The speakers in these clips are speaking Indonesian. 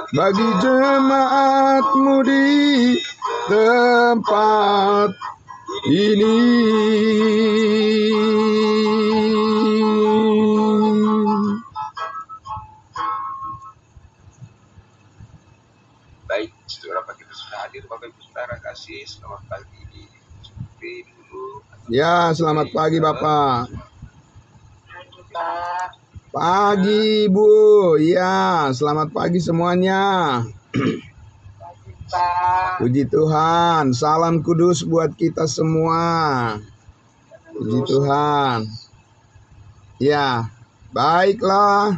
bagi jemaatmu di tempat ini. Baik, saudara, kita sudah hadir, Bapak Ibu Saudara kasih. Selamat pagi dulu. Ya, selamat pagi Bapak. Pagi Bu, ya selamat pagi semuanya. Puji Tuhan, salam kudus buat kita semua. Puji Tuhan. Ya, baiklah.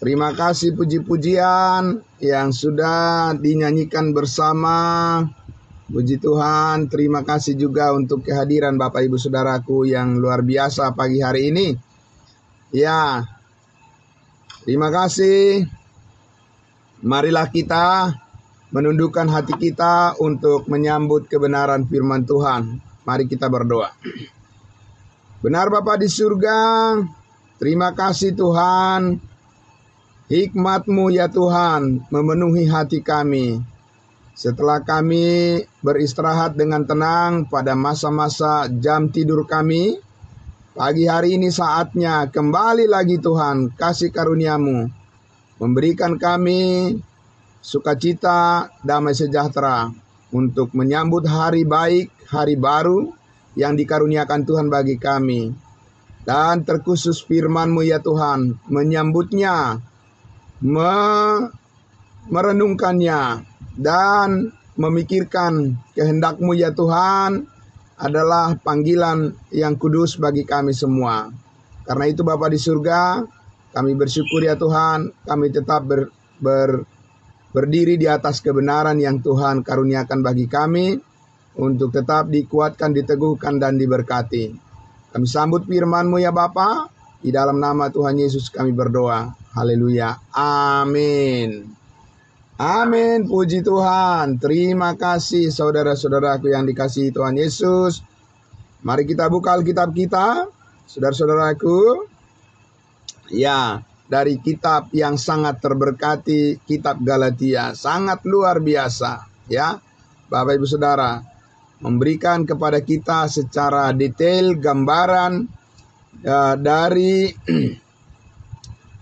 Terima kasih puji-pujian yang sudah dinyanyikan bersama. Puji Tuhan, terima kasih juga untuk kehadiran Bapak Ibu Saudaraku yang luar biasa pagi hari ini. Ya, terima kasih. Marilah kita menundukkan hati kita untuk menyambut kebenaran firman Tuhan. Mari kita berdoa. Benar Bapa di surga, terima kasih Tuhan. Hikmat-Mu ya Tuhan memenuhi hati kami. Setelah kami beristirahat dengan tenang pada masa-masa jam tidur kami, pagi hari ini saatnya kembali lagi Tuhan kasih karunia-Mu memberikan kami sukacita, damai sejahtera untuk menyambut hari baik, hari baru yang dikaruniakan Tuhan bagi kami. Dan terkhusus firman-Mu ya Tuhan, menyambutnya, merenungkannya, dan memikirkan kehendak-Mu ya Tuhan adalah panggilan yang kudus bagi kami semua. Karena itu Bapa di surga, kami bersyukur ya Tuhan, kami tetap berdiri di atas kebenaran yang Tuhan karuniakan bagi kami, untuk tetap dikuatkan, diteguhkan, dan diberkati. Kami sambut firman-Mu ya Bapa, di dalam nama Tuhan Yesus kami berdoa. Haleluya. Amin. Amin, puji Tuhan. Terima kasih saudara-saudaraku yang dikasihi Tuhan Yesus. Mari kita buka Alkitab kita, saudara-saudaraku. Ya, dari kitab yang sangat terberkati, kitab Galatia, sangat luar biasa. Ya, Bapak Ibu Saudara, memberikan kepada kita secara detail gambaran dari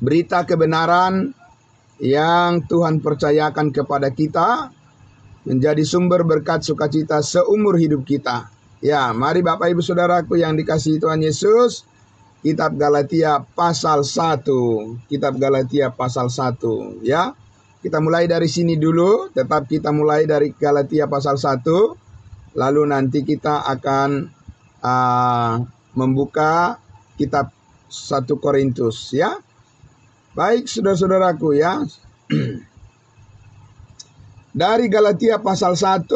berita kebenaran yang Tuhan percayakan kepada kita, menjadi sumber berkat sukacita seumur hidup kita. Ya, mari Bapak Ibu Saudaraku yang dikasihi Tuhan Yesus, kitab Galatia pasal 1. Kitab Galatia pasal 1, ya. Kita mulai dari sini dulu, tetap kita mulai dari Galatia pasal 1, lalu nanti kita akan membuka kitab 1 Korintus, ya. Baik saudara-saudaraku ya. Dari Galatia pasal 1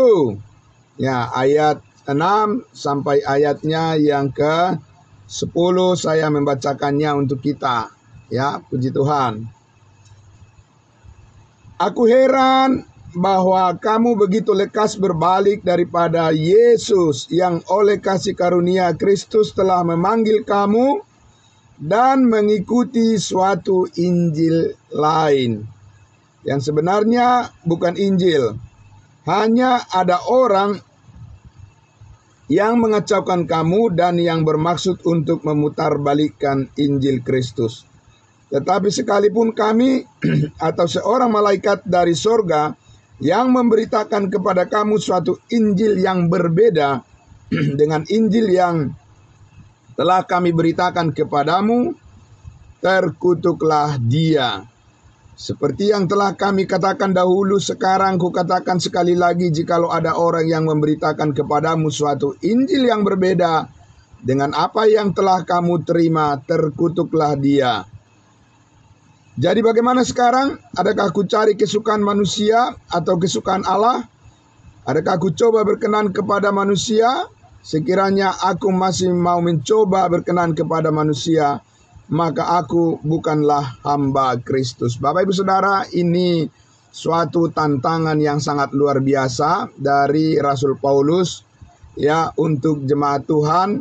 ya, ayat 6 sampai ayatnya yang ke-10 saya membacakannya untuk kita. Ya, puji Tuhan. Aku heran bahwa kamu begitu lekas berbalik daripada Yesus yang oleh kasih karunia Kristus telah memanggil kamu dan mengikuti suatu Injil lain yang sebenarnya bukan Injil. Hanya ada orang yang mengacaukan kamu dan yang bermaksud untuk memutarbalikkan Injil Kristus. Tetapi sekalipun kami atau seorang malaikat dari sorga yang memberitakan kepada kamu suatu Injil yang berbeda dengan Injil yang telah kami beritakan kepadamu, terkutuklah dia. Seperti yang telah kami katakan dahulu, sekarang kukatakan sekali lagi, jikalau ada orang yang memberitakan kepadamu suatu Injil yang berbeda dengan apa yang telah kamu terima, terkutuklah dia. Jadi bagaimana sekarang? Adakah ku cari kesukaan manusia atau kesukaan Allah? Adakah ku coba berkenan kepada manusia? Sekiranya aku masih mau mencoba berkenan kepada manusia, maka aku bukanlah hamba Kristus. Bapak Ibu Saudara, ini suatu tantangan yang sangat luar biasa dari Rasul Paulus ya, untuk jemaat Tuhan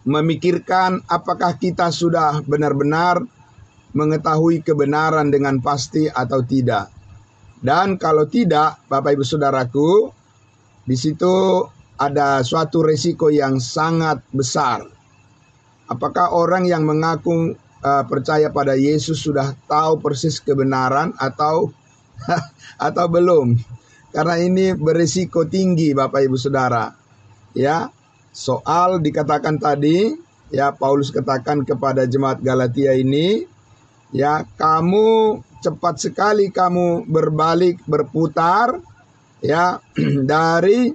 memikirkan apakah kita sudah benar-benar mengetahui kebenaran dengan pasti atau tidak. Dan kalau tidak, Bapak Ibu Saudaraku, di situ ada suatu resiko yang sangat besar. Apakah orang yang mengaku percaya pada Yesus sudah tahu persis kebenaran atau atau belum? Karena ini berisiko tinggi, Bapak Ibu Saudara. Ya, soal dikatakan tadi, ya Paulus katakan kepada jemaat Galatia ini, ya kamu cepat sekali kamu berbalik berputar, ya dari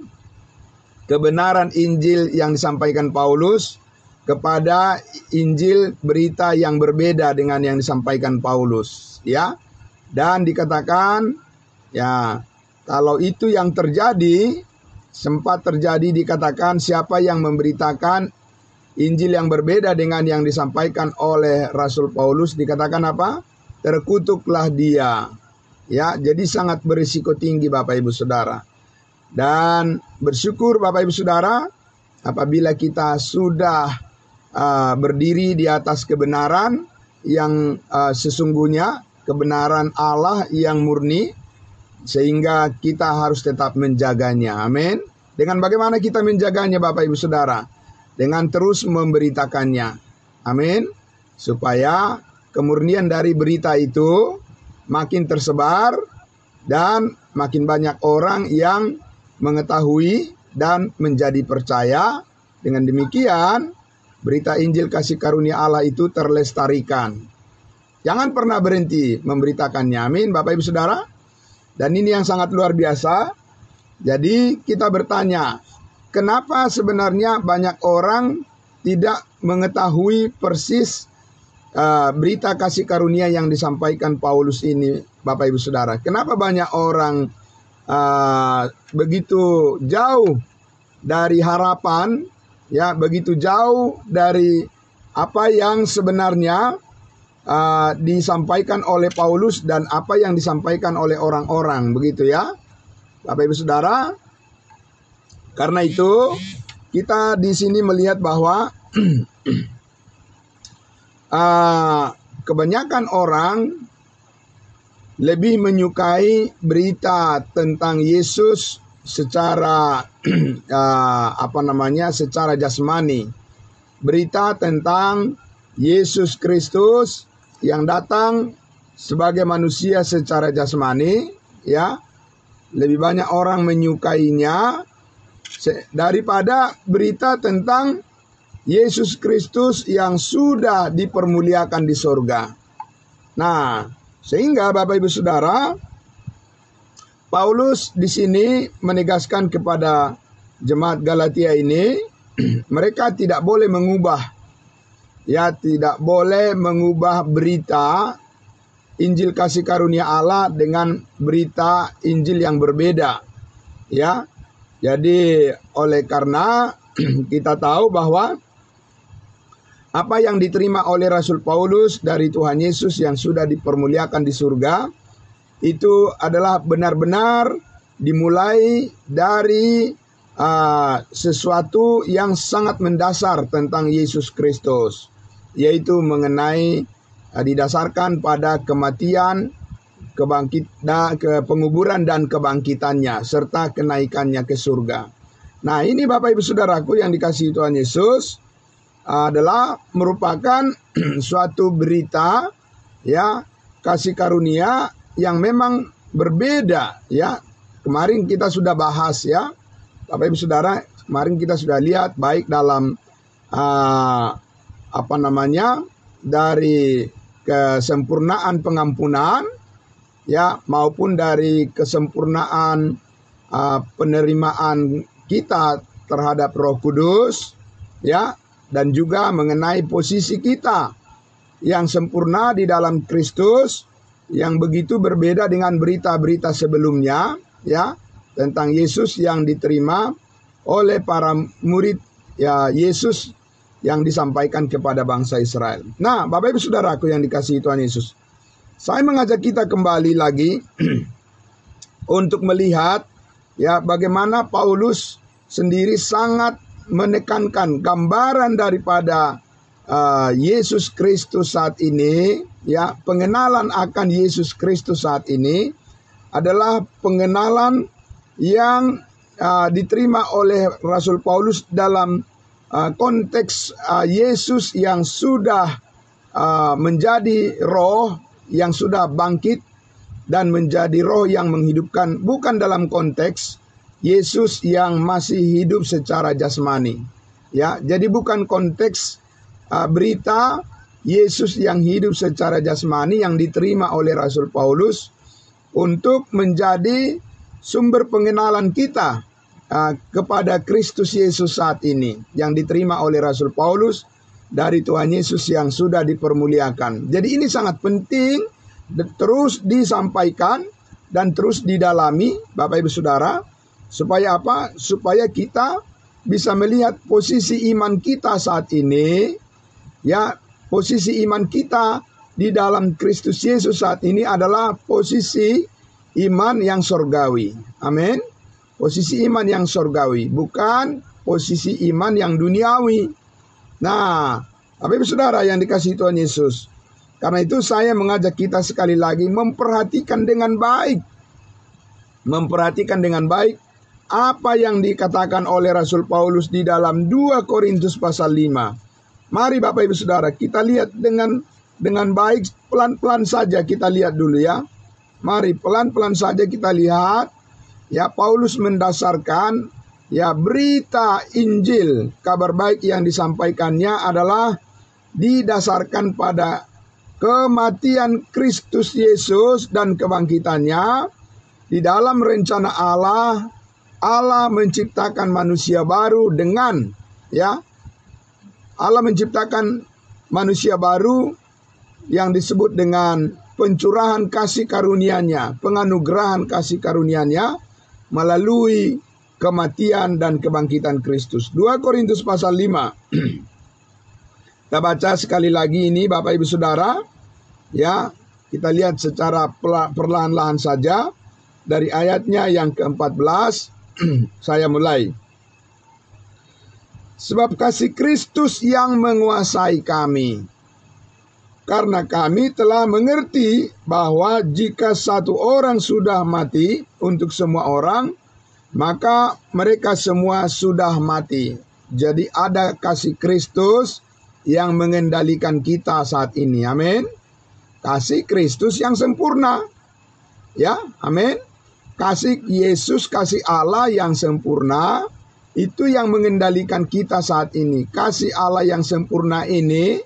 kebenaran Injil yang disampaikan Paulus kepada Injil berita yang berbeda dengan yang disampaikan Paulus, ya. Dan dikatakan, ya kalau itu yang terjadi, sempat terjadi dikatakan siapa yang memberitakan Injil yang berbeda dengan yang disampaikan oleh Rasul Paulus, dikatakan apa? Terkutuklah dia. Ya, jadi sangat berisiko tinggi Bapak Ibu Saudara. Dan bersyukur Bapak Ibu Saudara, apabila kita sudah berdiri di atas kebenaran yang sesungguhnya, kebenaran Allah yang murni, sehingga kita harus tetap menjaganya. Amin. Dengan bagaimana kita menjaganya Bapak Ibu Saudara? Dengan terus memberitakannya. Amin. Supaya kemurnian dari berita itu makin tersebar dan makin banyak orang yang mengetahui dan menjadi percaya. Dengan demikian, berita Injil kasih karunia Allah itu terlestarikan. Jangan pernah berhenti memberitakannya. Amin, Bapak Ibu Saudara. Dan ini yang sangat luar biasa. Jadi kita bertanya, kenapa sebenarnya banyak orang tidak mengetahui persis berita kasih karunia yang disampaikan Paulus ini, Bapak Ibu Saudara? Kenapa banyak orang begitu jauh dari harapan, ya begitu jauh dari apa yang sebenarnya disampaikan oleh Paulus dan apa yang disampaikan oleh orang-orang, begitu ya, Bapak Ibu Saudara. Karena itu kita di sini melihat bahwa kebanyakan orang lebih menyukai berita tentang Yesus secara secara jasmani, berita tentang Yesus Kristus yang datang sebagai manusia secara jasmani, ya, lebih banyak orang menyukainya daripada berita tentang Yesus Kristus yang sudah dipermuliakan di surga. Nah, sehingga Bapak Ibu Saudara, Paulus di sini menegaskan kepada jemaat Galatia ini, mereka tidak boleh mengubah, ya tidak boleh mengubah berita Injil kasih karunia Allah dengan berita Injil yang berbeda, ya. Jadi oleh karena kita tahu bahwa apa yang diterima oleh Rasul Paulus dari Tuhan Yesus yang sudah dipermuliakan di surga, itu adalah benar-benar dimulai dari sesuatu yang sangat mendasar tentang Yesus Kristus, yaitu mengenai didasarkan pada kematian, penguburan dan kebangkitannya serta kenaikannya ke surga. Nah, ini Bapak Ibu Saudaraku yang dikasihi Tuhan Yesus, adalah merupakan suatu berita, ya, kasih karunia yang memang berbeda, ya. Kemarin kita sudah bahas, ya Bapak Ibu Saudara, kemarin kita sudah lihat baik dalam dari kesempurnaan pengampunan, ya, maupun dari kesempurnaan penerimaan kita terhadap Roh Kudus, ya, dan juga mengenai posisi kita yang sempurna di dalam Kristus, yang begitu berbeda dengan berita-berita sebelumnya, ya, tentang Yesus yang diterima oleh para murid, ya, Yesus yang disampaikan kepada bangsa Israel. Nah, Bapak Ibu Saudaraku yang dikasihi Tuhan Yesus, saya mengajak kita kembali lagi untuk melihat, ya, bagaimana Paulus sendiri sangat menekankan gambaran daripada Yesus Kristus saat ini ya, pengenalan akan Yesus Kristus saat ini adalah pengenalan yang diterima oleh Rasul Paulus dalam konteks Yesus yang sudah menjadi roh yang sudah bangkit dan menjadi roh yang menghidupkan, bukan dalam konteks Yesus yang masih hidup secara jasmani. Ya, jadi bukan konteks berita Yesus yang hidup secara jasmani yang diterima oleh Rasul Paulus untuk menjadi sumber pengenalan kita kepada Kristus Yesus saat ini yang diterima oleh Rasul Paulus dari Tuhan Yesus yang sudah dipermuliakan. Jadi ini sangat penting terus disampaikan dan terus didalami, Bapak Ibu Saudara, supaya apa? Supaya kita bisa melihat posisi iman kita saat ini, ya, posisi iman kita di dalam Kristus Yesus saat ini adalah posisi iman yang surgawi. Amin. Posisi iman yang surgawi, bukan posisi iman yang duniawi. Nah, Bapak Ibu Saudara yang dikasihi Tuhan Yesus, karena itu saya mengajak kita sekali lagi memperhatikan dengan baik. Memperhatikan dengan baik apa yang dikatakan oleh Rasul Paulus di dalam 2 Korintus pasal 5. Mari Bapak Ibu Saudara, kita lihat dengan baik, pelan-pelan saja kita lihat dulu ya. Mari pelan-pelan saja kita lihat. Ya, Paulus mendasarkan ya berita Injil, kabar baik yang disampaikannya adalah didasarkan pada kematian Kristus Yesus dan kebangkitannya. Di dalam rencana Allah, Allah menciptakan manusia baru dengan, ya, Allah menciptakan manusia baru yang disebut dengan pencurahan kasih karunia-Nya, penganugerahan kasih karunia-Nya melalui kematian dan kebangkitan Kristus. 2 Korintus pasal 5. Kita baca sekali lagi ini Bapak Ibu Saudara. Ya, kita lihat secara perlahan-lahan saja dari ayatnya yang ke-14. Saya mulai. Sebab kasih Kristus yang menguasai kami, karena kami telah mengerti bahwa jika satu orang sudah mati untuk semua orang, maka mereka semua sudah mati. Jadi ada kasih Kristus yang mengendalikan kita saat ini. Amin. Kasih Kristus yang sempurna. Ya, amin. Kasih Yesus, kasih Allah yang sempurna, itu yang mengendalikan kita saat ini. Kasih Allah yang sempurna ini,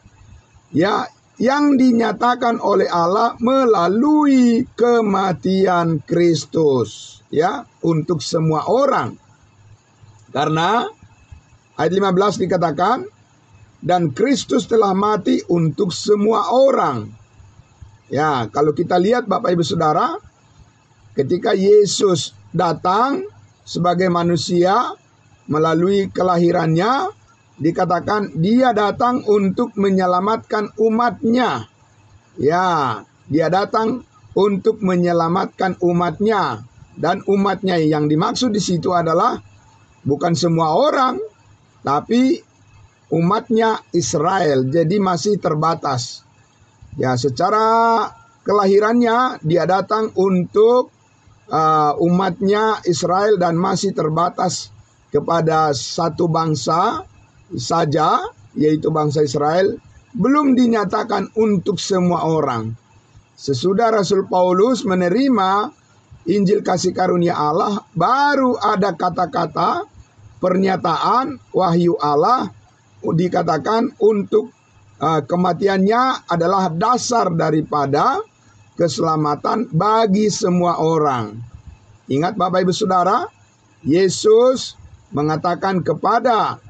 ya, yang dinyatakan oleh Allah melalui kematian Kristus, ya, untuk semua orang. Karena ayat 15 dikatakan, dan Kristus telah mati untuk semua orang. Ya, kalau kita lihat Bapak Ibu Saudara, ketika Yesus datang sebagai manusia melalui kelahirannya, dikatakan dia datang untuk menyelamatkan umatnya. Ya, dia datang untuk menyelamatkan umatnya. Dan umatnya yang dimaksud di situ adalah bukan semua orang, tapi umatnya Israel. Jadi masih terbatas. Ya, secara kelahirannya dia datang untuk umatnya Israel dan masih terbatas kepada satu bangsa saja, yaitu bangsa Israel, belum dinyatakan untuk semua orang. Sesudah Rasul Paulus menerima Injil kasih karunia Allah, baru ada kata-kata pernyataan wahyu Allah, dikatakan untuk kematiannya adalah dasar daripada keselamatan bagi semua orang. Ingat Bapak Ibu Saudara, Yesus mengatakan kepada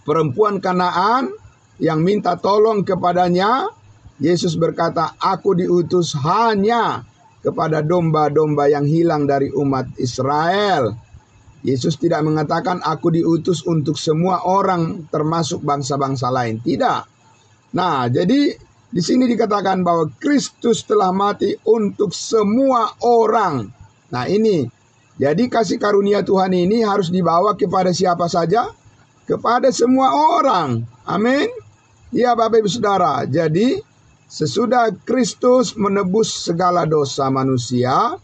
perempuan Kanaan yang minta tolong kepadanya, Yesus berkata, aku diutus hanya kepada domba-domba yang hilang dari umat Israel. Yesus tidak mengatakan aku diutus untuk semua orang termasuk bangsa-bangsa lain. Tidak. Nah, jadi di sini dikatakan bahwa Kristus telah mati untuk semua orang. Nah, ini. Jadi kasih karunia Tuhan ini harus dibawa kepada siapa saja? Kepada semua orang. Amin. Ya Bapak Ibu Saudara. Jadi sesudah Kristus menebus segala dosa manusia,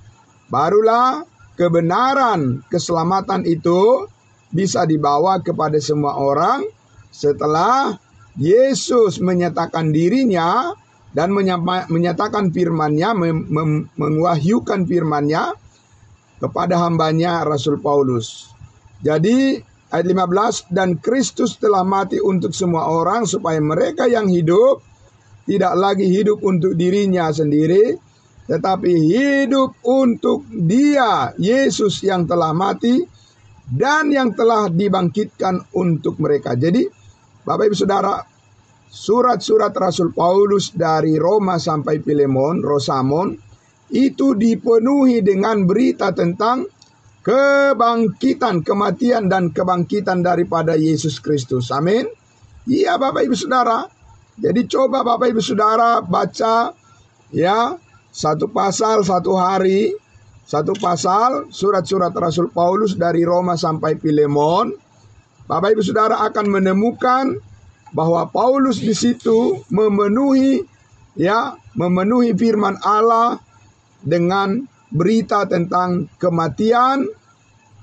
barulah kebenaran keselamatan itu bisa dibawa kepada semua orang setelah Yesus menyatakan dirinya dan menyatakan firman-Nya, mewahyukan firman-Nya kepada hambanya Rasul Paulus. Jadi ayat 15, dan Kristus telah mati untuk semua orang supaya mereka yang hidup tidak lagi hidup untuk dirinya sendiri, tetapi hidup untuk Dia, Yesus yang telah mati dan yang telah dibangkitkan untuk mereka. Jadi Bapak Ibu Saudara, surat-surat Rasul Paulus dari Roma sampai Filemon, Rosamon, itu dipenuhi dengan berita tentang kebangkitan, kematian dan kebangkitan daripada Yesus Kristus. Amin. Iya Bapak Ibu Saudara. Jadi coba Bapak Ibu Saudara baca ya satu pasal satu hari, satu pasal surat-surat Rasul Paulus dari Roma sampai Filemon. Bapak Ibu Saudara akan menemukan bahwa Paulus di situ memenuhi firman Allah dengan berita tentang kematian,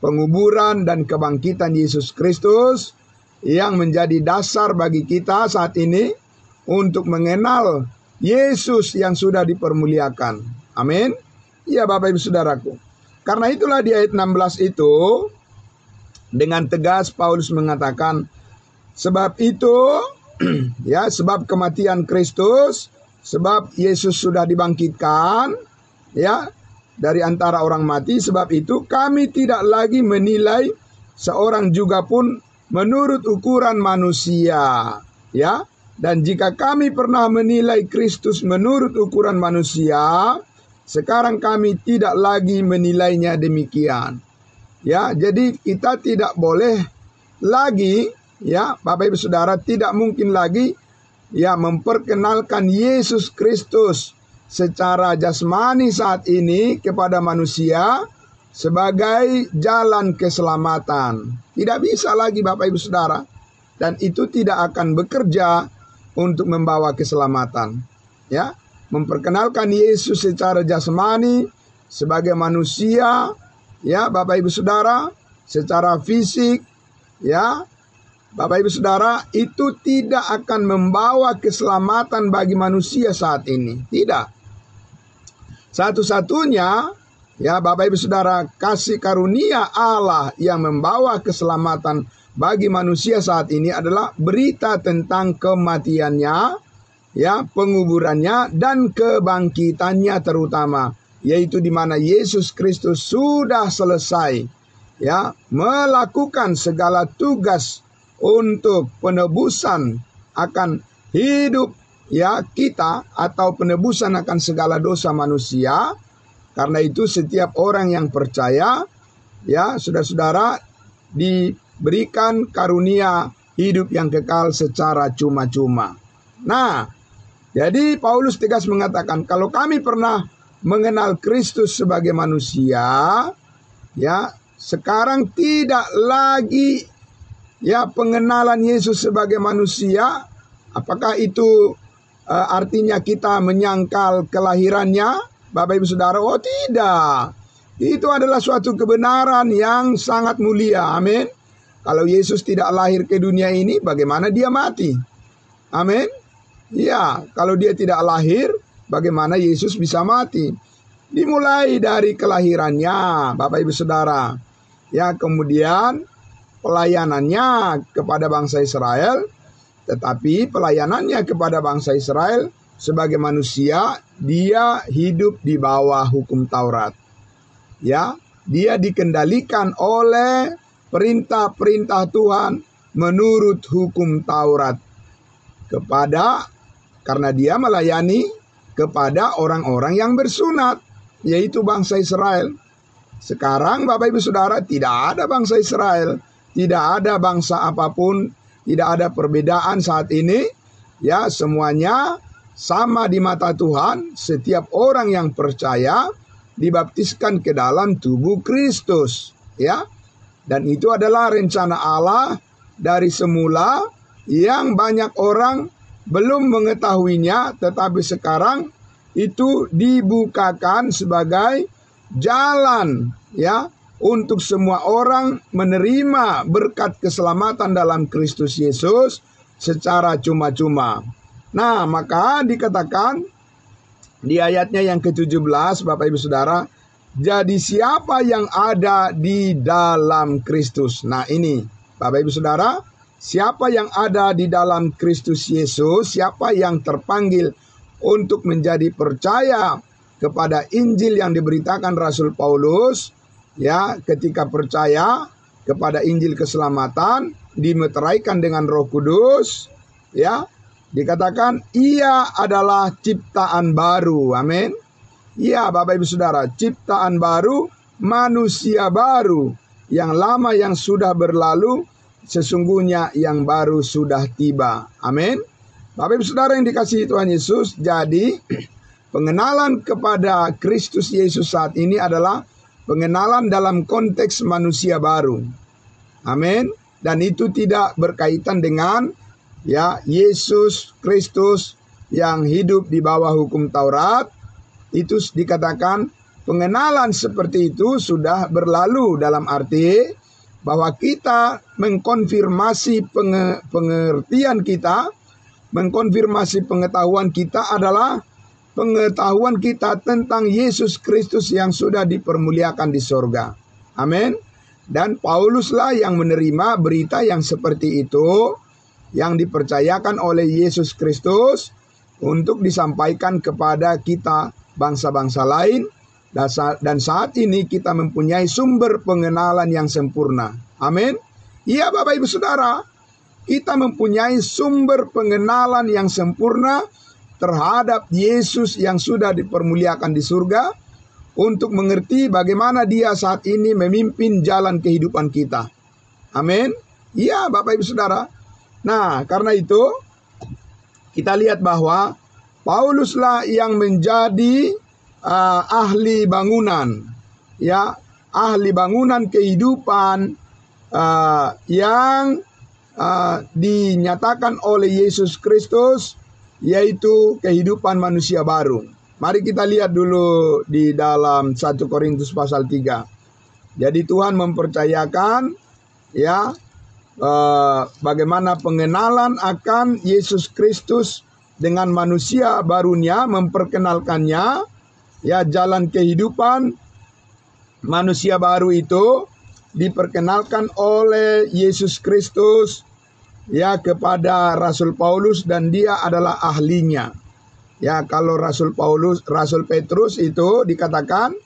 penguburan dan kebangkitan Yesus Kristus yang menjadi dasar bagi kita saat ini untuk mengenal Yesus yang sudah dipermuliakan. Amin. Ya Bapak Ibu Saudaraku. Karena itulah di ayat 16 itu dengan tegas Paulus mengatakan, sebab itu sebab kematian Kristus, sebab Yesus sudah dibangkitkan dari antara orang mati, sebab itu kami tidak lagi menilai seorang juga pun menurut ukuran manusia, Dan jika kami pernah menilai Kristus menurut ukuran manusia, sekarang kami tidak lagi menilainya demikian. Jadi kita tidak boleh lagi, Bapak Ibu Saudara, tidak mungkin lagi memperkenalkan Yesus Kristus secara jasmani saat ini kepada manusia sebagai jalan keselamatan. Tidak bisa lagi Bapak Ibu Saudara. Dan itu tidak akan bekerja untuk membawa keselamatan. Memperkenalkan Yesus secara jasmani sebagai manusia, Bapak Ibu Saudara, secara fisik, Bapak Ibu Saudara, itu tidak akan membawa keselamatan bagi manusia saat ini. Tidak. Satu-satunya, Bapak Ibu Saudara, kasih karunia Allah yang membawa keselamatan bagi manusia saat ini adalah berita tentang kematiannya, penguburannya dan kebangkitannya terutama, yaitu di mana Yesus Kristus sudah selesai melakukan segala tugas untuk penebusan akan hidup kita, atau penebusan akan segala dosa manusia. Karena itu setiap orang yang percaya, saudara-saudara, diberikan karunia hidup yang kekal secara cuma-cuma. Nah, jadi Paulus tegas mengatakan, kalau kami pernah mengenal Kristus sebagai manusia, sekarang tidak lagi pengenalan Yesus sebagai manusia. Apakah itu artinya kita menyangkal kelahirannya, Bapak Ibu Saudara? Oh tidak. Itu adalah suatu kebenaran yang sangat mulia. Amin. Kalau Yesus tidak lahir ke dunia ini, bagaimana dia mati? Amin. Kalau dia tidak lahir, bagaimana Yesus bisa mati? Dimulai dari kelahirannya, Bapak Ibu Saudara. Kemudian pelayanannya kepada bangsa Israel, tetapi pelayanannya kepada bangsa Israel sebagai manusia, dia hidup di bawah hukum Taurat. Dia dikendalikan oleh perintah-perintah Tuhan menurut hukum Taurat karena dia melayani kepada orang-orang yang bersunat, yaitu bangsa Israel. Sekarang Bapak Ibu Saudara, tidak ada bangsa Israel, tidak ada bangsa apapun, tidak ada perbedaan saat ini. Semuanya sama di mata Tuhan. Setiap orang yang percaya dibaptiskan ke dalam tubuh Kristus, Dan itu adalah rencana Allah dari semula yang banyak orang belum mengetahuinya, tetapi sekarang itu dibukakan sebagai jalan ya untuk semua orang menerima berkat keselamatan dalam Kristus Yesus secara cuma-cuma. Nah, maka dikatakan di ayatnya yang ke-17, Bapak Ibu Saudara, jadi siapa yang ada di dalam Kristus? Nah, ini Bapak Ibu Saudara, siapa yang ada di dalam Kristus Yesus, siapa yang terpanggil untuk menjadi percaya kepada Injil yang diberitakan Rasul Paulus, ya, ketika percaya kepada Injil keselamatan, dimeteraikan dengan Roh Kudus, ya, dikatakan ia adalah ciptaan baru. Amin. Ya, Bapak Ibu Saudara, ciptaan baru, manusia baru, yang lama yang sudah berlalu, sesungguhnya yang baru sudah tiba. Amin. Bapak Ibu Saudara yang dikasihi Tuhan Yesus, jadi pengenalan kepada Kristus Yesus saat ini adalah pengenalan dalam konteks manusia baru. Amin. Dan itu tidak berkaitan dengan ya Yesus Kristus yang hidup di bawah hukum Taurat. Itu dikatakan pengenalan seperti itu sudah berlalu, dalam arti bahwa kita mengkonfirmasi pengertian kita, mengkonfirmasi pengetahuan kita adalah pengetahuan kita tentang Yesus Kristus yang sudah dipermuliakan di sorga. Amin. Dan Pauluslah yang menerima berita yang seperti itu, yang dipercayakan oleh Yesus Kristus untuk disampaikan kepada kita bangsa-bangsa lain. Dan saat ini kita mempunyai sumber pengenalan yang sempurna. Amin. Iya Bapak Ibu Saudara, kita mempunyai sumber pengenalan yang sempurna terhadap Yesus yang sudah dipermuliakan di surga, untuk mengerti bagaimana dia saat ini memimpin jalan kehidupan kita. Amin. Iya Bapak Ibu Saudara. Nah, karena itu kita lihat bahwa Pauluslah yang menjadi ahli bangunan, ya, ahli bangunan kehidupan yang dinyatakan oleh Yesus Kristus, yaitu kehidupan manusia baru. Mari kita lihat dulu di dalam 1 Korintus pasal 3. Jadi Tuhan mempercayakan ya bagaimana pengenalan akan Yesus Kristus dengan manusia barunya, memperkenalkannya ya, jalan kehidupan manusia baru itu diperkenalkan oleh Yesus Kristus ya kepada Rasul Paulus, dan dia adalah ahlinya. Ya, kalau Rasul Petrus itu dikatakan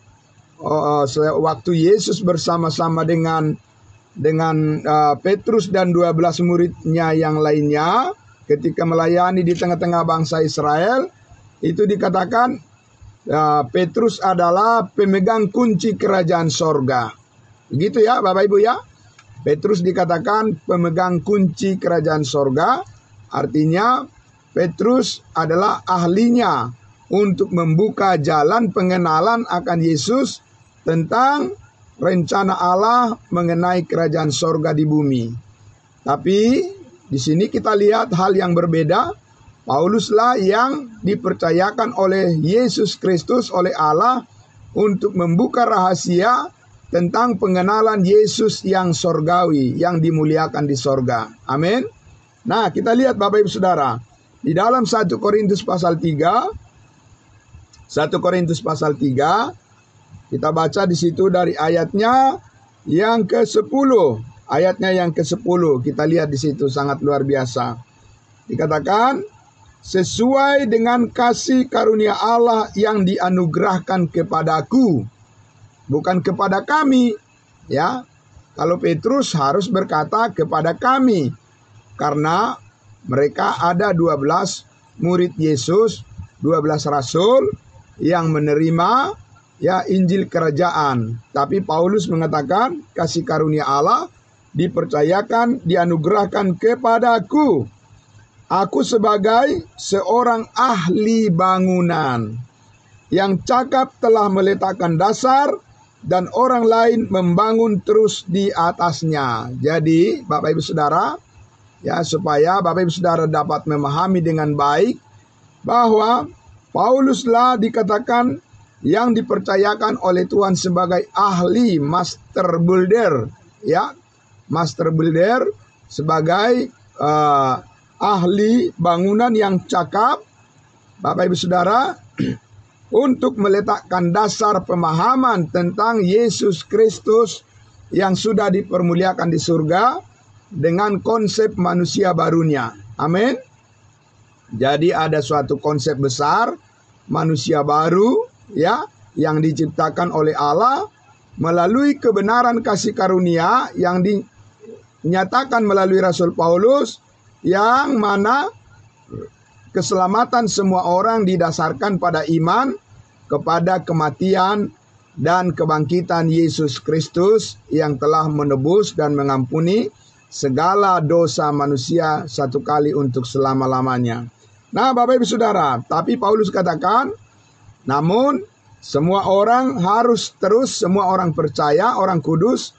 waktu Yesus bersama-sama dengan Petrus dan 12 muridnya yang lainnya ketika melayani di tengah-tengah bangsa Israel, itu dikatakan Petrus adalah pemegang kunci kerajaan sorga. Begitu ya Bapak Ibu ya. Petrus dikatakan pemegang kunci kerajaan sorga. Artinya Petrus adalah ahlinya untuk membuka jalan pengenalan akan Yesus tentang rencana Allah mengenai kerajaan sorga di bumi. Tapi di sini kita lihat hal yang berbeda. Pauluslah yang dipercayakan oleh Yesus Kristus, oleh Allah, untuk membuka rahasia tentang pengenalan Yesus yang sorgawi, yang dimuliakan di sorga. Amin. Nah, kita lihat Bapak Ibu Saudara, di dalam 1 Korintus pasal 3, 1 Korintus pasal 3, kita baca di situ dari ayatnya yang ke-10. Ayatnya yang ke-10, kita lihat di situ sangat luar biasa. Dikatakan, sesuai dengan kasih karunia Allah yang dianugerahkan kepadaku, bukan kepada kami. Ya, kalau Petrus harus berkata kepada kami, karena mereka ada 12 murid Yesus, 12 rasul yang menerima ya Injil kerajaan. Tapi Paulus mengatakan kasih karunia Allah dipercayakan, dianugerahkan kepadaku. Aku sebagai seorang ahli bangunan yang cakap telah meletakkan dasar dan orang lain membangun terus di atasnya. Jadi Bapak Ibu Saudara, Ya, supaya Bapak Ibu Saudara dapat memahami dengan baik bahwa Pauluslah dikatakan yang dipercayakan oleh Tuhan sebagai ahli master builder, ya, master builder sebagai ahli bangunan yang cakap, Bapak Ibu Saudara, untuk meletakkan dasar pemahaman tentang Yesus Kristus yang sudah dipermuliakan di surga dengan konsep manusia barunya. Amin. Jadi ada suatu konsep besar manusia baru, ya, yang diciptakan oleh Allah melalui kebenaran kasih karunia yang dinyatakan melalui Rasul Paulus, yang mana keselamatan semua orang didasarkan pada iman kepada kematian dan kebangkitan Yesus Kristus yang telah menebus dan mengampuni segala dosa manusia satu kali untuk selama-lamanya. Nah, Bapak Ibu Saudara, tapi Paulus katakan, namun semua orang harus terus, semua orang percaya, orang kudus,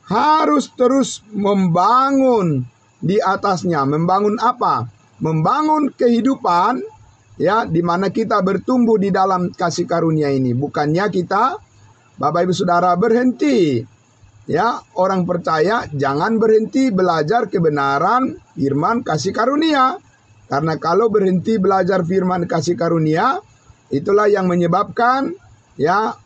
harus terus membangun di atasnya. Membangun apa? Membangun kehidupan, ya, di mana kita bertumbuh di dalam kasih karunia ini. Bukannya kita, Bapak Ibu Saudara, berhenti. Ya, orang percaya jangan berhenti belajar kebenaran firman kasih karunia. Karena kalau berhenti belajar firman kasih karunia, itulah yang menyebabkan, ya,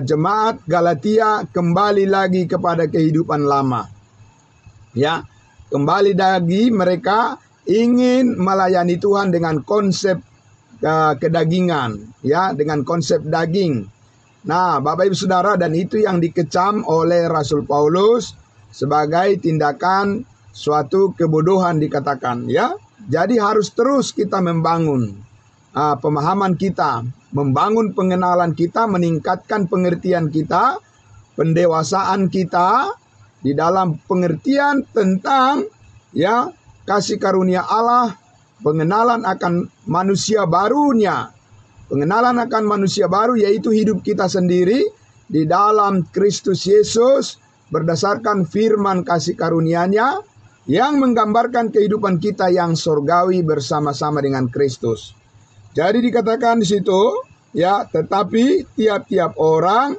jemaat Galatia kembali lagi kepada kehidupan lama. Ya, kembali lagi mereka ingin melayani Tuhan dengan konsep kedagingan, ya, dengan konsep daging. Nah, Bapak Ibu Saudara, dan itu yang dikecam oleh Rasul Paulus sebagai tindakan suatu kebodohan dikatakan, ya. Jadi harus terus kita membangun pemahaman kita, membangun pengenalan kita, meningkatkan pengertian kita, pendewasaan kita di dalam pengertian tentang, ya, kasih karunia Allah, pengenalan akan manusia barunya. Pengenalan akan manusia baru yaitu hidup kita sendiri di dalam Kristus Yesus berdasarkan firman kasih karunia-Nya yang menggambarkan kehidupan kita yang surgawi bersama-sama dengan Kristus. Jadi dikatakan di situ, ya, tetapi tiap-tiap orang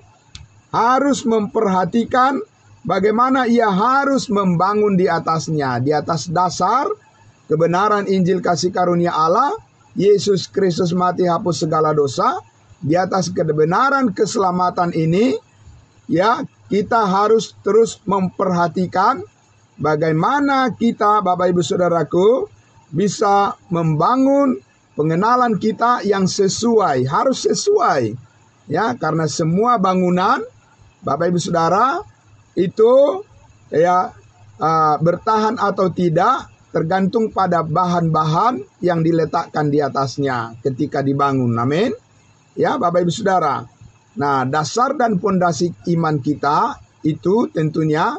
harus memperhatikan bagaimana ia harus membangun di atasnya, di atas dasar kebenaran Injil kasih karunia Allah, Yesus Kristus mati hapus segala dosa. Di atas kebenaran keselamatan ini, ya, kita harus terus memperhatikan bagaimana kita, Bapak Ibu Saudaraku, bisa membangun pengenalan kita yang sesuai, harus sesuai, ya, karena semua bangunan, Bapak Ibu Saudara, itu, ya, bertahan atau tidak tergantung pada bahan-bahan yang diletakkan di atasnya ketika dibangun. Amin. Ya, Bapak Ibu Saudara. Nah, dasar dan pondasi iman kita itu tentunya,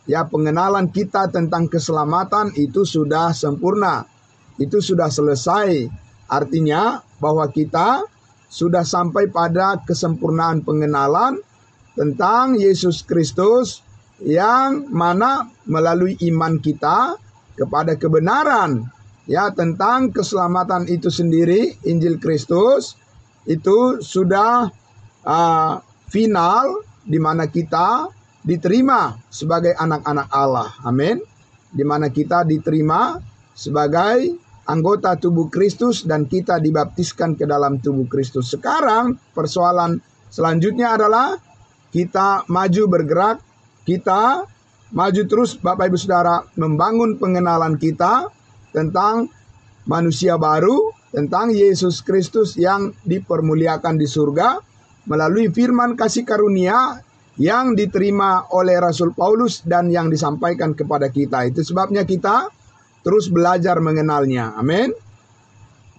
ya, pengenalan kita tentang keselamatan itu sudah sempurna. Itu sudah selesai. Artinya bahwa kita sudah sampai pada kesempurnaan pengenalan tentang Yesus Kristus yang mana melalui iman kita kepada kebenaran, ya, tentang keselamatan itu sendiri, Injil Kristus itu sudah final, di mana kita diterima sebagai anak-anak Allah. Amin. Di mana kita diterima sebagai anggota tubuh Kristus dan kita dibaptiskan ke dalam tubuh Kristus. Sekarang persoalan selanjutnya adalah kita maju bergerak, kita maju terus, Bapak Ibu Saudara, membangun pengenalan kita tentang manusia baru, tentang Yesus Kristus yang dipermuliakan di surga melalui firman kasih karunia yang diterima oleh Rasul Paulus dan yang disampaikan kepada kita. Itu sebabnya kita terus belajar mengenalnya. Amin.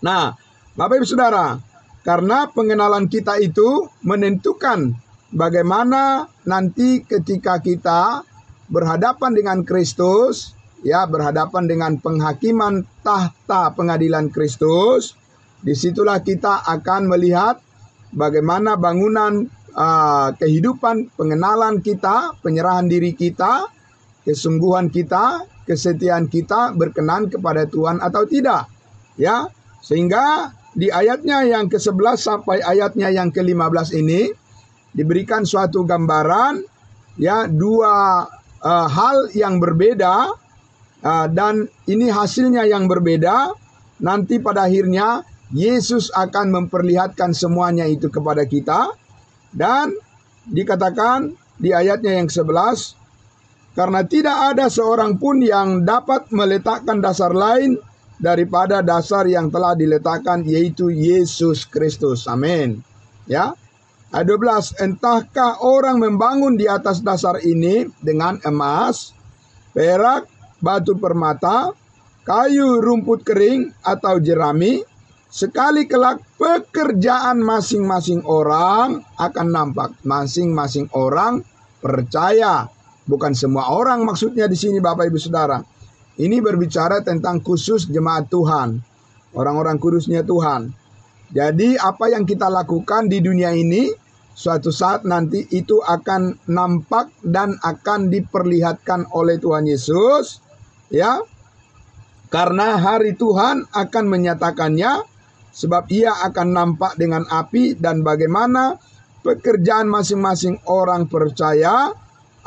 Nah, Bapak Ibu Saudara, karena pengenalan kita itu menentukan bagaimana nanti ketika kita berhadapan dengan Kristus, ya, berhadapan dengan penghakiman tahta pengadilan Kristus. Disitulah kita akan melihat bagaimana bangunan kehidupan pengenalan kita, penyerahan diri kita kesungguhan kita, kesetiaan kita berkenan kepada Tuhan atau tidak. Ya, sehingga di ayatnya yang ke-11 sampai ayatnya yang ke-15 ini diberikan suatu gambaran, ya, dua hal yang berbeda, dan ini hasilnya yang berbeda. Nanti pada akhirnya Yesus akan memperlihatkan semuanya itu kepada kita. Dan dikatakan di ayatnya yang ke-11, karena tidak ada seorang pun yang dapat meletakkan dasar lain daripada dasar yang telah diletakkan, yaitu Yesus Kristus. Amin. Ya. Ayat 12, entahkah orang membangun di atas dasar ini dengan emas, perak, batu permata, kayu rumput kering, atau jerami, sekali kelak pekerjaan masing-masing orang akan nampak. Masing-masing orang percaya. Bukan semua orang maksudnya di sini, Bapak Ibu Saudara. Ini berbicara tentang khusus jemaat Tuhan, orang-orang kudusnya Tuhan. Jadi apa yang kita lakukan di dunia ini, suatu saat nanti itu akan nampak dan akan diperlihatkan oleh Tuhan Yesus, ya. Karena hari Tuhan akan menyatakannya, sebab ia akan nampak dengan api, dan bagaimana pekerjaan masing-masing orang percaya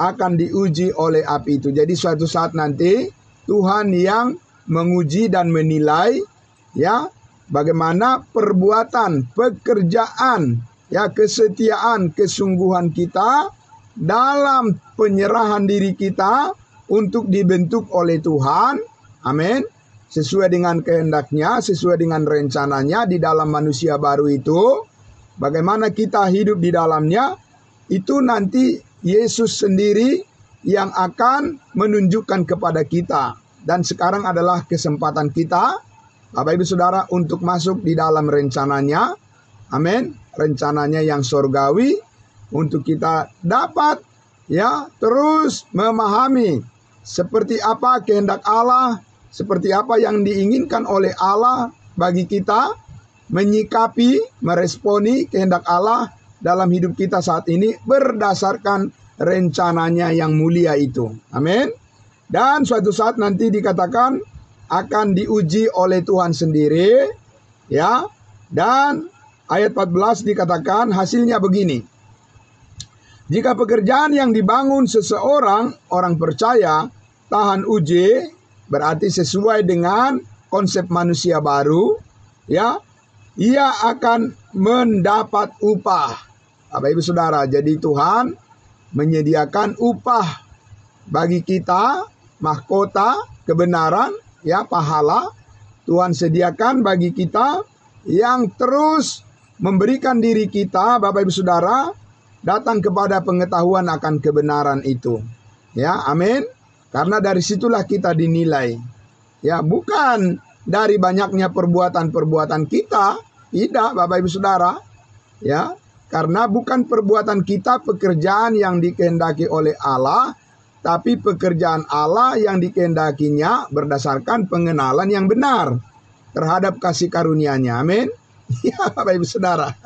akan diuji oleh api itu. Jadi suatu saat nanti Tuhan yang menguji dan menilai, ya, bagaimana perbuatan, pekerjaan, ya, kesetiaan, kesungguhan kita dalam penyerahan diri kita untuk dibentuk oleh Tuhan. Amin. Sesuai dengan kehendaknya, sesuai dengan rencananya di dalam manusia baru itu. Bagaimana kita hidup di dalamnya, itu nanti Yesus sendiri yang akan menunjukkan kepada kita. Dan sekarang adalah kesempatan kita, Bapak Ibu Saudara, untuk masuk di dalam rencananya. Amin. Rencananya yang surgawi, untuk kita dapat, ya, terus memahami seperti apa kehendak Allah, seperti apa yang diinginkan oleh Allah bagi kita, menyikapi, meresponi kehendak Allah dalam hidup kita saat ini berdasarkan rencananya yang mulia itu. Amin. Dan suatu saat nanti dikatakan akan diuji oleh Tuhan sendiri, ya. Dan ayat 14 dikatakan hasilnya begini. Jika pekerjaan yang dibangun seseorang, orang percaya, tahan uji, berarti sesuai dengan konsep manusia baru, ya, ia akan mendapat upah. Bapak Ibu Saudara, jadi Tuhan menyediakan upah bagi kita, mahkota, kebenaran, ya, pahala. Tuhan sediakan bagi kita yang terus memberikan diri kita, Bapak Ibu Saudara, datang kepada pengetahuan akan kebenaran itu. Ya, amin. Karena dari situlah kita dinilai. Ya, bukan dari banyaknya perbuatan-perbuatan kita, tidak, Bapak Ibu Saudara. Ya, karena bukan perbuatan kita pekerjaan yang dikehendaki oleh Allah, tapi pekerjaan Allah yang dikehendakinya berdasarkan pengenalan yang benar terhadap kasih karunia-Nya. Amin. Ya, Bapak Ibu Saudara.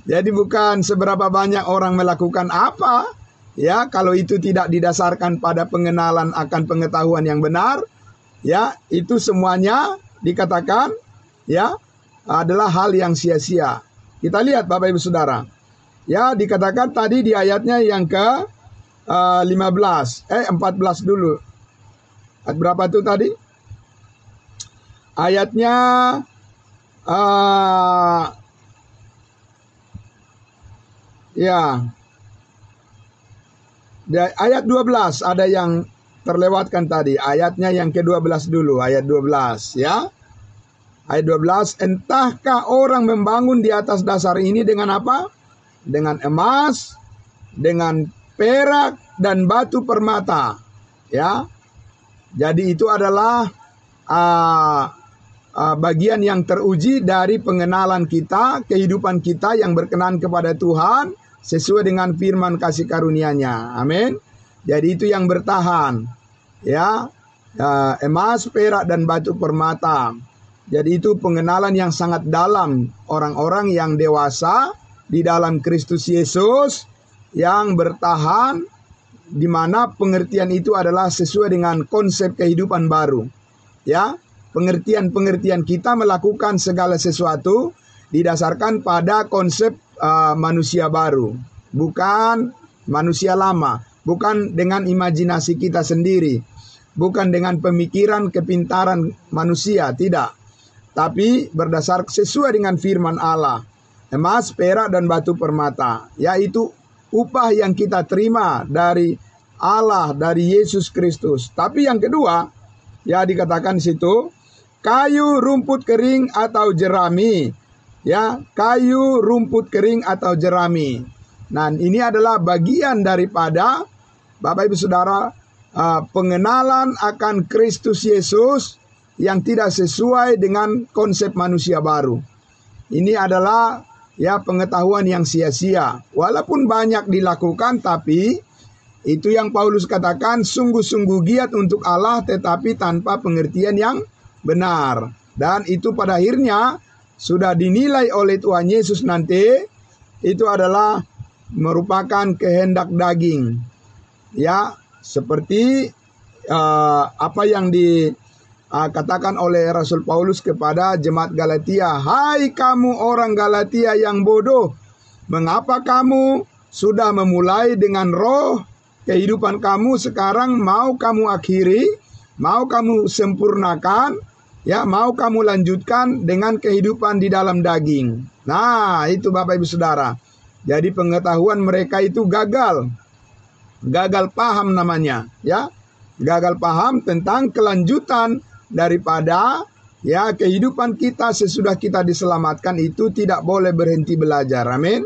Jadi bukan seberapa banyak orang melakukan apa, ya, kalau itu tidak didasarkan pada pengenalan akan pengetahuan yang benar, ya, itu semuanya dikatakan, ya, adalah hal yang sia-sia. Kita lihat Bapak Ibu Saudara. Ya, dikatakan tadi di ayatnya yang ke 14 dulu. Ayat berapa itu tadi? Ayatnya ya. Ayat 12 ada yang terlewatkan tadi. Ayatnya yang ke-12 dulu, ayat 12, ya. Ayat 12, entahkah orang membangun di atas dasar ini dengan apa? Dengan emas, dengan perak dan batu permata, ya. Jadi itu adalah bagian yang teruji dari pengenalan kita, kehidupan kita yang berkenan kepada Tuhan sesuai dengan firman kasih karunia-Nya. Amin. Jadi itu yang bertahan, ya. Emas, perak dan batu permata. Jadi itu pengenalan yang sangat dalam orang-orang yang dewasa di dalam Kristus Yesus yang bertahan di mana pengertian itu adalah sesuai dengan konsep kehidupan baru. Ya, pengertian kita melakukan segala sesuatu didasarkan pada konsep manusia baru, bukan manusia lama, bukan dengan imajinasi kita sendiri, bukan dengan pemikiran kepintaran manusia, tidak. Tapi berdasar sesuai dengan firman Allah. Emas, perak, dan batu permata, yaitu upah yang kita terima dari Allah, dari Yesus Kristus. Tapi yang kedua, ya dikatakan di situ, kayu, rumput kering atau jerami. Ya, kayu, rumput kering atau jerami. Nah, ini adalah bagian daripada Bapak Ibu Saudara, pengenalan akan Kristus Yesus yang tidak sesuai dengan konsep manusia baru. Ini adalah ya pengetahuan yang sia-sia. Walaupun banyak dilakukan, tapi itu yang Paulus katakan, sungguh-sungguh giat untuk Allah tetapi tanpa pengertian yang benar. Dan itu pada akhirnya sudah dinilai oleh Tuhan Yesus nanti, itu adalah merupakan kehendak daging. Ya, seperti apa yang dikatakan oleh Rasul Paulus kepada jemaat Galatia. Hai kamu orang Galatia yang bodoh, mengapa kamu sudah memulai dengan roh kehidupan kamu, sekarang mau kamu akhiri, mau kamu sempurnakan, ya mau kamu lanjutkan dengan kehidupan di dalam daging. Nah, itu Bapak Ibu Saudara. Jadi pengetahuan mereka itu gagal paham namanya, ya. Gagal paham tentang kelanjutan daripada ya kehidupan kita sesudah kita diselamatkan itu tidak boleh berhenti belajar. Amin.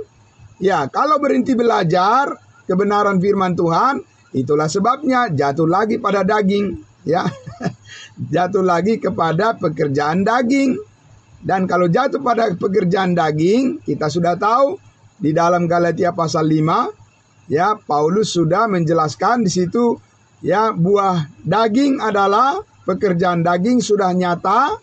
Ya, kalau berhenti belajar kebenaran firman Tuhan, itulah sebabnya jatuh lagi pada daging, ya. Jatuh lagi kepada pekerjaan daging. Dan kalau jatuh pada pekerjaan daging, kita sudah tahu di dalam Galatia pasal 5, ya, Paulus sudah menjelaskan di situ, ya, buah daging adalah pekerjaan daging sudah nyata.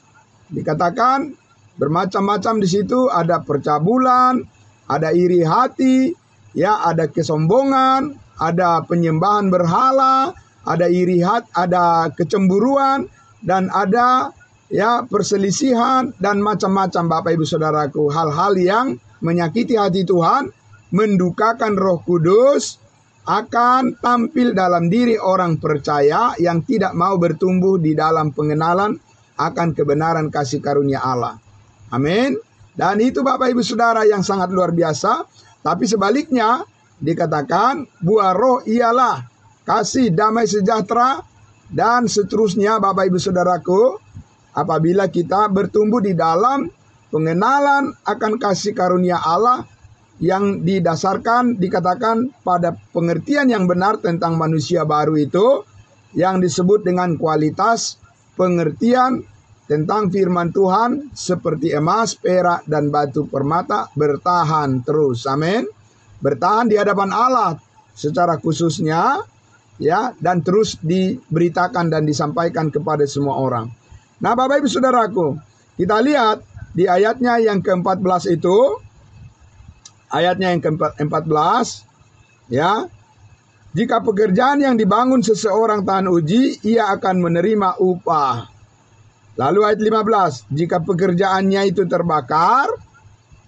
Dikatakan bermacam-macam di situ, ada percabulan, ada iri hati, ya, ada kesombongan, ada penyembahan berhala, ada iri hati, ada kecemburuan, dan ada ya perselisihan dan macam-macam Bapak Ibu Saudaraku, hal-hal yang menyakiti hati Tuhan, mendukakan Roh Kudus, akan tampil dalam diri orang percaya yang tidak mau bertumbuh di dalam pengenalan akan kebenaran kasih karunia Allah. Amin. Dan itu Bapak Ibu Saudara yang sangat luar biasa. Tapi sebaliknya dikatakan buah roh ialah kasih, damai sejahtera, dan seterusnya Bapak Ibu Saudaraku. Apabila kita bertumbuh di dalam pengenalan akan kasih karunia Allah yang didasarkan dikatakan pada pengertian yang benar tentang manusia baru itu, yang disebut dengan kualitas pengertian tentang firman Tuhan seperti emas, perak, dan batu permata bertahan terus. Amin. Bertahan di hadapan Allah secara khususnya, ya, dan terus diberitakan dan disampaikan kepada semua orang. Nah, Bapak Ibu Saudaraku, kita lihat di ayatnya yang ke-14 itu, ayatnya yang ke-14, ya, jika pekerjaan yang dibangun seseorang tahan uji, ia akan menerima upah. Lalu ayat 15, jika pekerjaannya itu terbakar,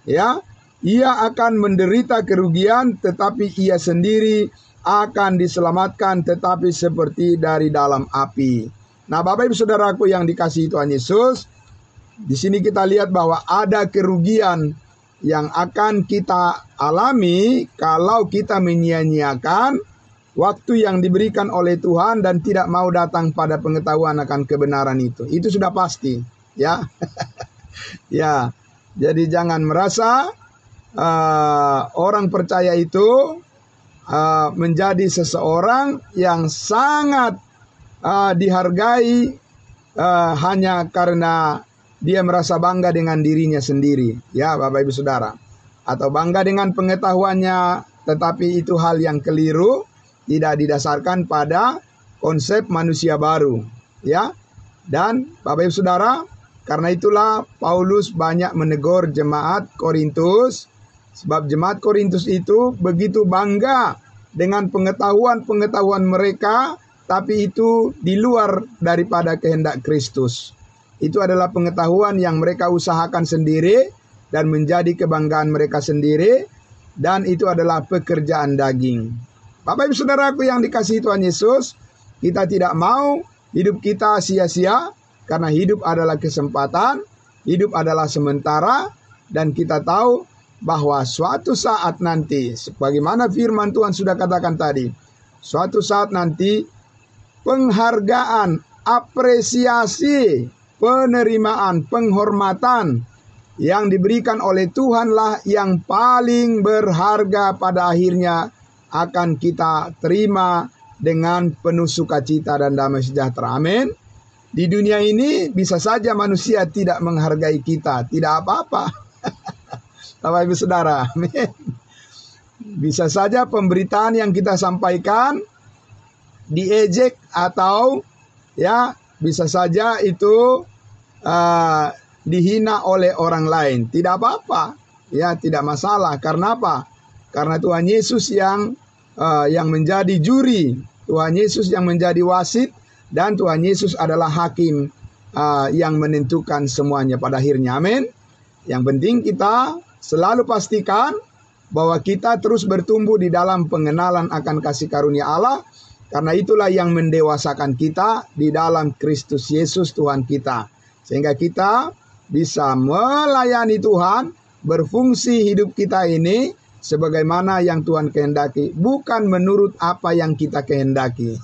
ya, ia akan menderita kerugian, tetapi ia sendiri akan diselamatkan, tetapi seperti dari dalam api. Nah, Bapak Ibu Saudaraku yang dikasihi Tuhan Yesus, di sini kita lihat bahwa ada kerugian yang akan kita alami kalau kita menyia-nyiakan waktu yang diberikan oleh Tuhan dan tidak mau datang pada pengetahuan akan kebenaran itu. Itu sudah pasti, ya. Ya, jadi jangan merasa orang percaya itu menjadi seseorang yang sangat dihargai hanya karena dia merasa bangga dengan dirinya sendiri, ya Bapak Ibu Saudara, atau bangga dengan pengetahuannya, tetapi itu hal yang keliru, tidak didasarkan pada konsep manusia baru, ya. Dan Bapak Ibu Saudara, karena itulah Paulus banyak menegur jemaat Korintus, sebab jemaat Korintus itu begitu bangga dengan pengetahuan-pengetahuan mereka, tapi itu di luar daripada kehendak Kristus. Itu adalah pengetahuan yang mereka usahakan sendiri dan menjadi kebanggaan mereka sendiri, dan itu adalah pekerjaan daging. Bapak Ibu Saudaraku yang dikasihi Tuhan Yesus, kita tidak mau hidup kita sia-sia, karena hidup adalah kesempatan, hidup adalah sementara, dan kita tahu bahwa suatu saat nanti, sebagaimana firman Tuhan sudah katakan tadi, suatu saat nanti penghargaan, apresiasi, penerimaan, penghormatan yang diberikan oleh Tuhanlah yang paling berharga pada akhirnya akan kita terima dengan penuh sukacita dan damai sejahtera. Amin. Di dunia ini bisa saja manusia tidak menghargai kita, tidak apa-apa. Bapak Ibu Saudara, amin. Bisa saja pemberitaan yang kita sampaikan diejek atau ya bisa saja itu dihina oleh orang lain. Tidak apa-apa, ya tidak masalah. Karena apa? Karena Tuhan Yesus yang menjadi juri, Tuhan Yesus yang menjadi wasit, dan Tuhan Yesus adalah hakim yang menentukan semuanya pada akhirnya. Amin. Yang penting kita selalu pastikan bahwa kita terus bertumbuh di dalam pengenalan akan kasih karunia Allah, karena itulah yang mendewasakan kita di dalam Kristus Yesus Tuhan kita, sehingga kita bisa melayani Tuhan, berfungsi hidup kita ini sebagaimana yang Tuhan kehendaki, bukan menurut apa yang kita kehendaki.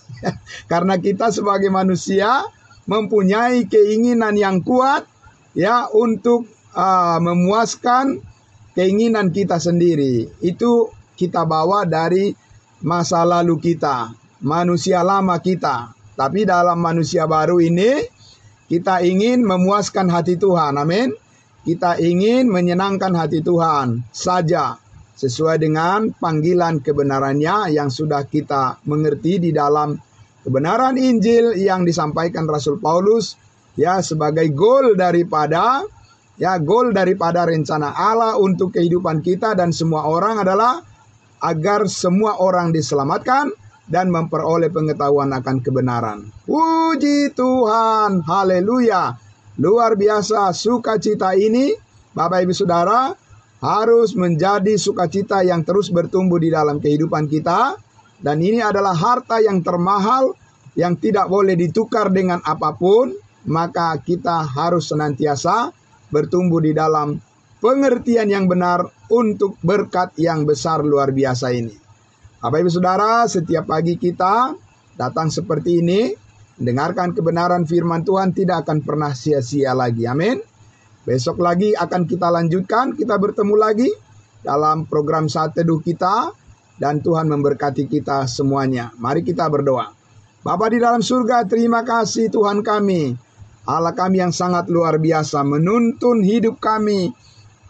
Karena kita sebagai manusia mempunyai keinginan yang kuat ya untuk memuaskan keinginan kita sendiri. Itu kita bawa dari masa lalu kita, manusia lama kita. Tapi dalam manusia baru ini, kita ingin memuaskan hati Tuhan. Amin. Kita ingin menyenangkan hati Tuhan saja, sesuai dengan panggilan kebenarannya yang sudah kita mengerti di dalam kebenaran Injil yang disampaikan Rasul Paulus, ya sebagai goal daripada rencana Allah untuk kehidupan kita dan semua orang adalah agar semua orang diselamatkan dan memperoleh pengetahuan akan kebenaran. Puji Tuhan, haleluya. Luar biasa sukacita ini, Bapak Ibu Saudara, harus menjadi sukacita yang terus bertumbuh di dalam kehidupan kita. Dan ini adalah harta yang termahal yang tidak boleh ditukar dengan apapun. Maka kita harus senantiasa bertumbuh di dalam pengertian yang benar untuk berkat yang besar luar biasa ini. Bapak Ibu Saudara, setiap pagi kita datang seperti ini, dengarkan kebenaran firman Tuhan, tidak akan pernah sia-sia lagi. Amin. Besok lagi akan kita lanjutkan, kita bertemu lagi dalam program Saat Teduh kita, dan Tuhan memberkati kita semuanya. Mari kita berdoa. Bapa di dalam surga, terima kasih Tuhan kami, Allah kami yang sangat luar biasa, menuntun hidup kami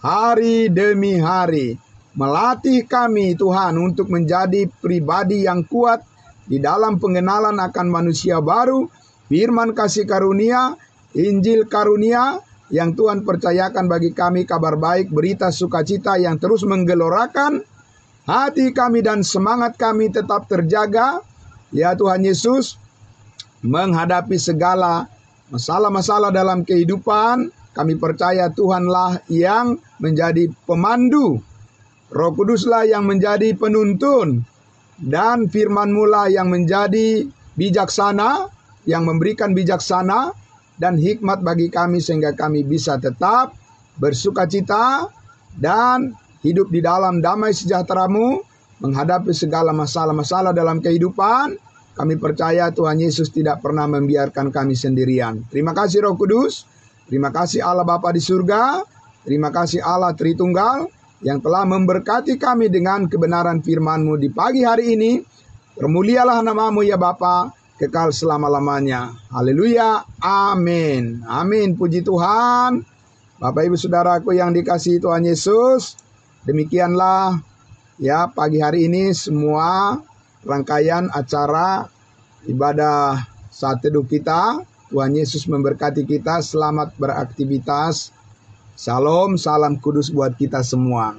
hari demi hari, melatih kami Tuhan untuk menjadi pribadi yang kuat di dalam pengenalan akan manusia baru, firman kasih karunia, Injil karunia yang Tuhan percayakan bagi kami, kabar baik, berita sukacita yang terus menggelorakan hati kami dan semangat kami tetap terjaga, ya Tuhan Yesus, menghadapi segala masalah-masalah dalam kehidupan. Kami percaya Tuhanlah yang menjadi pemandu, Roh Kuduslah yang menjadi penuntun, dan firman-Mu lah yang menjadi bijaksana, yang memberikan bijaksana dan hikmat bagi kami sehingga kami bisa tetap bersukacita dan hidup di dalam damai sejahtera-Mu, menghadapi segala masalah-masalah dalam kehidupan. Kami percaya Tuhan Yesus tidak pernah membiarkan kami sendirian. Terima kasih Roh Kudus, terima kasih Allah Bapa di surga, terima kasih Allah Tritunggal yang telah memberkati kami dengan kebenaran firman-Mu di pagi hari ini. Termulialah nama-Mu ya Bapa, kekal selama-lamanya. Haleluya, amin. Amin, puji Tuhan. Bapak Ibu Saudaraku yang dikasihi Tuhan Yesus, demikianlah ya pagi hari ini semua rangkaian acara ibadah Saat Teduh kita. Tuhan Yesus memberkati kita. Selamat beraktivitas. Shalom, salam kudus buat kita semua.